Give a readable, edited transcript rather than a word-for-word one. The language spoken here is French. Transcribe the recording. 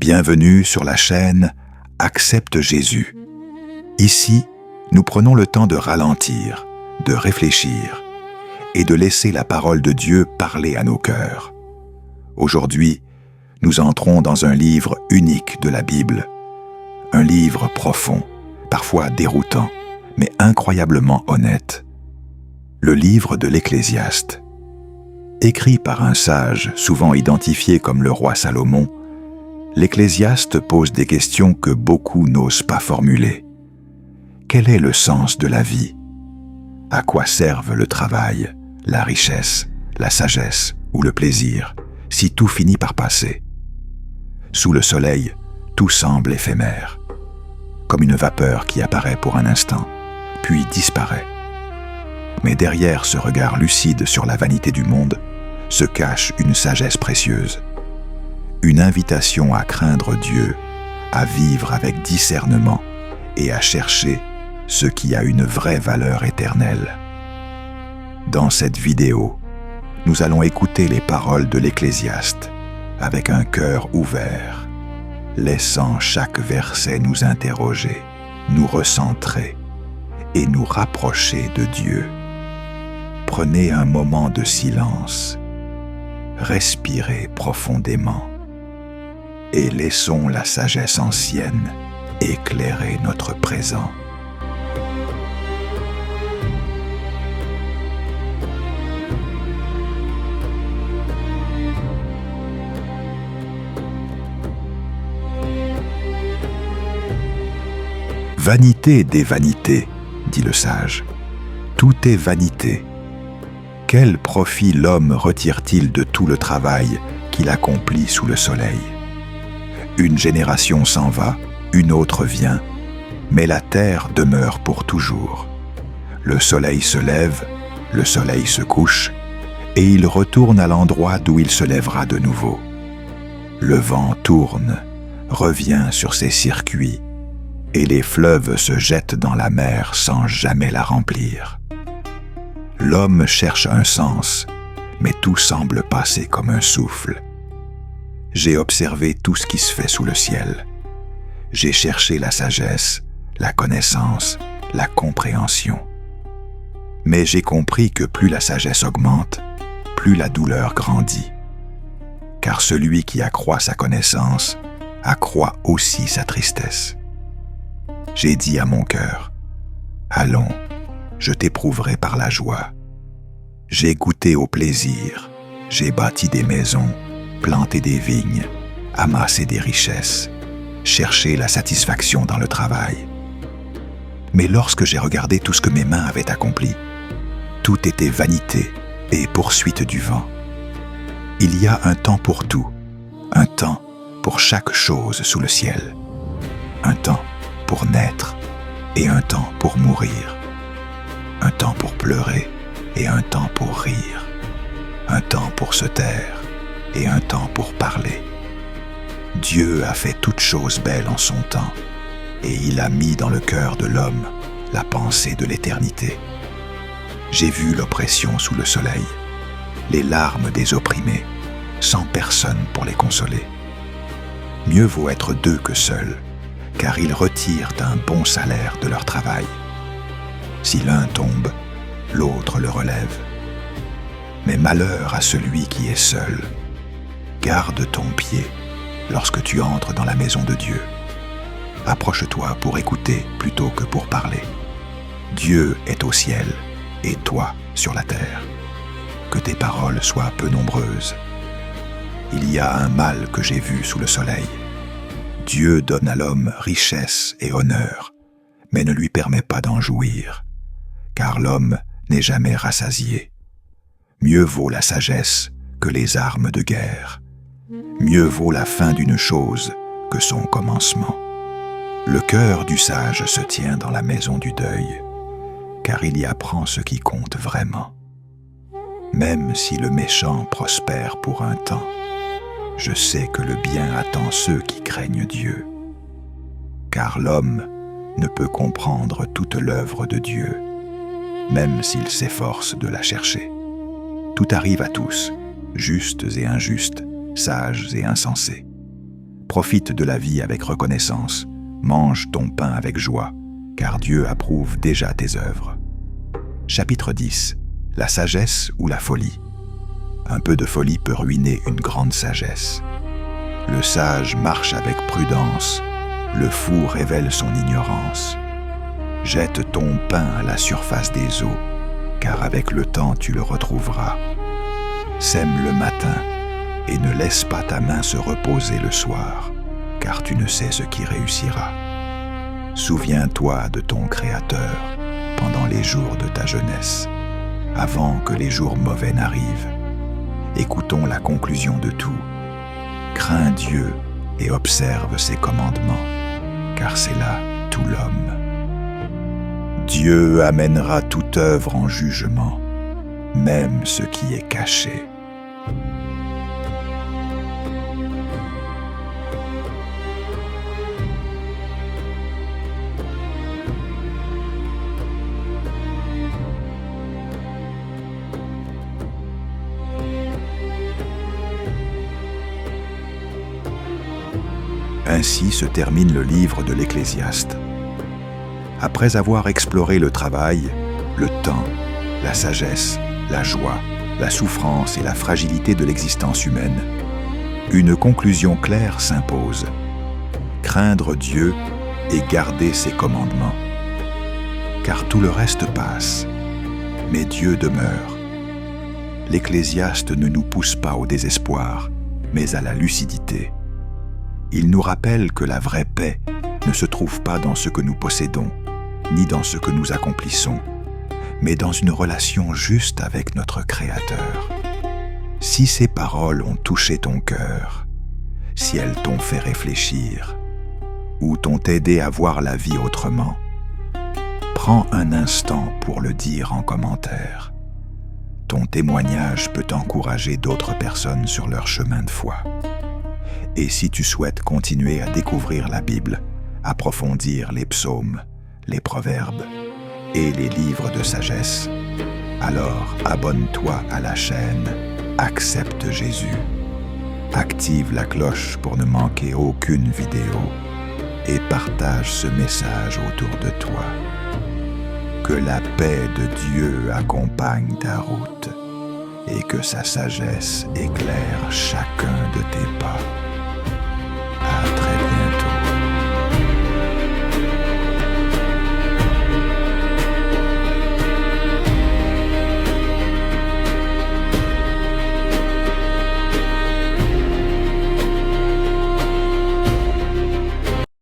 Bienvenue sur la chaîne Accepte Jésus. Ici, nous prenons le temps de ralentir, de réfléchir et de laisser la parole de Dieu parler à nos cœurs. Aujourd'hui, nous entrons dans un livre unique de la Bible, un livre profond, parfois déroutant, mais incroyablement honnête. Le livre de l'Ecclésiaste. Écrit par un sage souvent identifié comme le roi Salomon, l'Ecclésiaste pose des questions que beaucoup n'osent pas formuler. Quel est le sens de la vie? À quoi servent le travail, la richesse, la sagesse ou le plaisir, si tout finit par passer? Sous le soleil, tout semble éphémère, comme une vapeur qui apparaît pour un instant, puis disparaît. Mais derrière ce regard lucide sur la vanité du monde, se cache une sagesse précieuse. Une invitation à craindre Dieu, à vivre avec discernement et à chercher ce qui a une vraie valeur éternelle. Dans cette vidéo, nous allons écouter les paroles de l'Ecclésiaste avec un cœur ouvert, laissant chaque verset nous interroger, nous recentrer et nous rapprocher de Dieu. Prenez un moment de silence, respirez profondément et laissons la sagesse ancienne éclairer notre présent. Vanité des vanités, dit le sage. Tout est vanité. Quel profit l'homme retire-t-il de tout le travail qu'il accomplit sous le soleil? Une génération s'en va, une autre vient, mais la terre demeure pour toujours. Le soleil se lève, le soleil se couche, et il retourne à l'endroit d'où il se lèvera de nouveau. Le vent tourne, revient sur ses circuits, et les fleuves se jettent dans la mer sans jamais la remplir. L'homme cherche un sens, mais tout semble passer comme un souffle. J'ai observé tout ce qui se fait sous le ciel. J'ai cherché la sagesse, la connaissance, la compréhension. Mais j'ai compris que plus la sagesse augmente, plus la douleur grandit. Car celui qui accroît sa connaissance accroît aussi sa tristesse. J'ai dit à mon cœur, « Allons, je t'éprouverai par la joie. » J'ai goûté au plaisir, j'ai bâti des maisons, planté des vignes, amassé des richesses, cherché la satisfaction dans le travail. Mais lorsque j'ai regardé tout ce que mes mains avaient accompli, tout était vanité et poursuite du vent. Il y a un temps pour tout, un temps pour chaque chose sous le ciel, un temps pour naître et un temps pour mourir, un temps pour pleurer et un temps pour rire, un temps pour se taire et un temps pour parler. Dieu a fait toutes choses belles en son temps, et il a mis dans le cœur de l'homme la pensée de l'éternité. J'ai vu l'oppression sous le soleil, les larmes des opprimés, sans personne pour les consoler. Mieux vaut être deux que seuls, car ils retirent un bon salaire de leur travail. Si l'un tombe, l'autre le relève. Mais malheur à celui qui est seul. Garde ton pied lorsque tu entres dans la maison de Dieu. Approche-toi pour écouter plutôt que pour parler. Dieu est au ciel et toi sur la terre. Que tes paroles soient peu nombreuses. Il y a un mal que j'ai vu sous le soleil. Dieu donne à l'homme richesse et honneur, mais ne lui permet pas d'en jouir, car l'homme n'est jamais rassasié. Mieux vaut la sagesse que les armes de guerre. Mieux vaut la fin d'une chose que son commencement. Le cœur du sage se tient dans la maison du deuil, car il y apprend ce qui compte vraiment. Même si le méchant prospère pour un temps, je sais que le bien attend ceux qui craignent Dieu. Car l'homme ne peut comprendre toute l'œuvre de Dieu, même s'il s'efforce de la chercher. Tout arrive à tous, justes et injustes, sages et insensés. Profite de la vie avec reconnaissance. Mange ton pain avec joie, car Dieu approuve déjà tes œuvres. Chapitre 10. La sagesse ou la folie? Un peu de folie peut ruiner une grande sagesse. Le sage marche avec prudence, le fou révèle son ignorance. Jette ton pain à la surface des eaux, car avec le temps tu le retrouveras. Sème le matin, et ne laisse pas ta main se reposer le soir, car tu ne sais ce qui réussira. Souviens-toi de ton Créateur pendant les jours de ta jeunesse, avant que les jours mauvais n'arrivent. Écoutons la conclusion de tout. Crains Dieu et observe ses commandements, car c'est là tout l'homme. Dieu amènera toute œuvre en jugement, même ce qui est caché. Ainsi se termine le livre de l'Ecclésiaste. Après avoir exploré le travail, le temps, la sagesse, la joie, la souffrance et la fragilité de l'existence humaine, une conclusion claire s'impose. Craindre Dieu et garder ses commandements. Car tout le reste passe, mais Dieu demeure. L'Ecclésiaste ne nous pousse pas au désespoir, mais à la lucidité. Il nous rappelle que la vraie paix ne se trouve pas dans ce que nous possédons, ni dans ce que nous accomplissons, mais dans une relation juste avec notre Créateur. Si ces paroles ont touché ton cœur, si elles t'ont fait réfléchir, ou t'ont aidé à voir la vie autrement, prends un instant pour le dire en commentaire. Ton témoignage peut encourager d'autres personnes sur leur chemin de foi. Et si tu souhaites continuer à découvrir la Bible, approfondir les psaumes, les proverbes et les livres de sagesse, alors abonne-toi à la chaîne Accepte Jésus. Active la cloche pour ne manquer aucune vidéo et partage ce message autour de toi. Que la paix de Dieu accompagne ta route et que sa sagesse éclaire chacun de tes pas.